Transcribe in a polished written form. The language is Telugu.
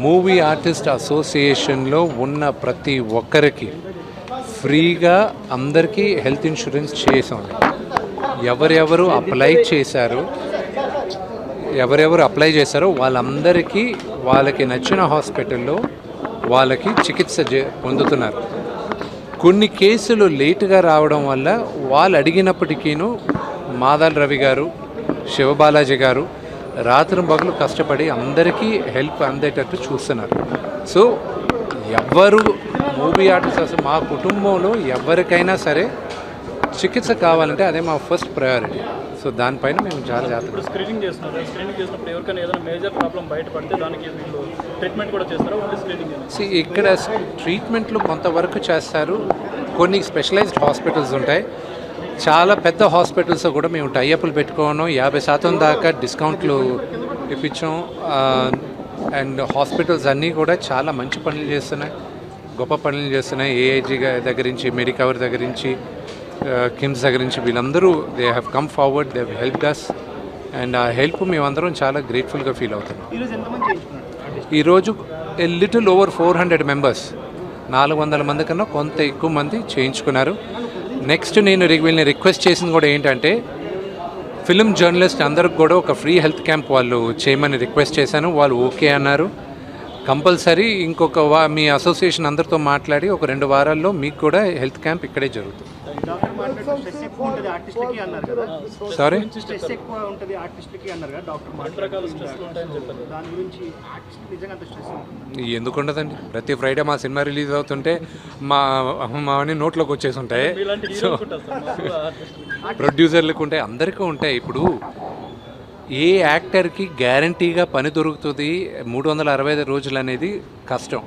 మూవీ ఆర్టిస్ట్ అసోసియేషన్లో ఉన్న ప్రతి ఒక్కరికి ఫ్రీగా అందరికీ హెల్త్ ఇన్సూరెన్స్ చేసాం. ఎవరెవరు అప్లై చేశారో వాళ్ళందరికీ వాళ్ళకి నచ్చిన హాస్పిటల్లో వాళ్ళకి చికిత్స పొందుతున్నారు. కొన్ని కేసులు లేటుగా రావడం వల్ల వాళ్ళు అడిగినప్పటికీను మాదాల్ రవి గారు, శివబాలాజీ గారు రాత్రింబగలు కష్టపడి అందరికీ హెల్ప్ అందేటట్టు చూస్తున్నారు. సో ఎవరు మూవీ ఆర్టిస్ట్ మా కుటుంబంలో ఎవరికైనా సరే చికిత్స కావాలంటే అదే మా ఫస్ట్ ప్రయారిటీ. సో దానిపైన మేము చాలా జాగ్రత్తగా స్క్రీనింగ్ చేసినప్పుడు ఎవరికైనా ఏదైనా మేజర్ ప్రాబ్లం బయటపడితే దానికి వీళ్ళు ట్రీట్మెంట్ కూడా చేస్తారు. ఓన్లీ స్క్రీనింగ్ ఇక్కడ ట్రీట్మెంట్లు కొంతవరకు చేస్తారు. కొన్ని స్పెషలైజ్డ్ హాస్పిటల్స్ ఉంటాయి. చాలా పెద్ద హాస్పిటల్స్ కూడా మేము టైఅప్లు పెట్టుకోవడం 50% దాకా డిస్కౌంట్లు ఇప్పించాం. అండ్ హాస్పిటల్స్ అన్నీ కూడా చాలా మంచి పనులు చేస్తున్నాయి, గొప్ప పనులు చేస్తున్నాయి. ఏఐజీ దగ్గర నుంచి, మెడికవర్ దగ్గర నుంచి, కిమ్స్ దగ్గర నుంచి వీళ్ళందరూ they have come forward, they have helped us. And ఆ హెల్ప్ మేమందరం చాలా గ్రేట్ఫుల్గా ఫీల్ అవుతున్నాం. ఈరోజు లిటిల్ ఓవర్ 400 మెంబర్స్, 400 మంది కన్నా కొంత ఎక్కువ మంది చేయించుకున్నారు. నెక్స్ట్ నేను వీళ్ళని రిక్వెస్ట్ చేసింది కూడా ఏంటంటే ఫిల్మ్ జర్నలిస్ట్ అందరికి కూడా ఒక ఫ్రీ హెల్త్ క్యాంప్ వాళ్ళు చేయమని రిక్వెస్ట్ చేశాను. వాళ్ళు ఓకే అన్నారు. కంపల్సరీ మీ అసోసియేషన్ అందరితో మాట్లాడి ఒక 2 వారాల్లో మీకు కూడా హెల్త్ క్యాంప్ ఇక్కడే జరుగుతుంది. సారీ, ఎందుకు ఉండదండి? ప్రతి ఫ్రైడే మా సినిమా రిలీజ్ అవుతుంటే మావన్నీ నోట్లోకి వచ్చేసి ఉంటాయి. సో ప్రొడ్యూసర్లకు ఉంటాయి, అందరికీ ఉంటాయి. ఇప్పుడు ఏ యాక్టర్కి గ్యారంటీగా పని దొరుకుతుంది 365 రోజులు అనేది కష్టం.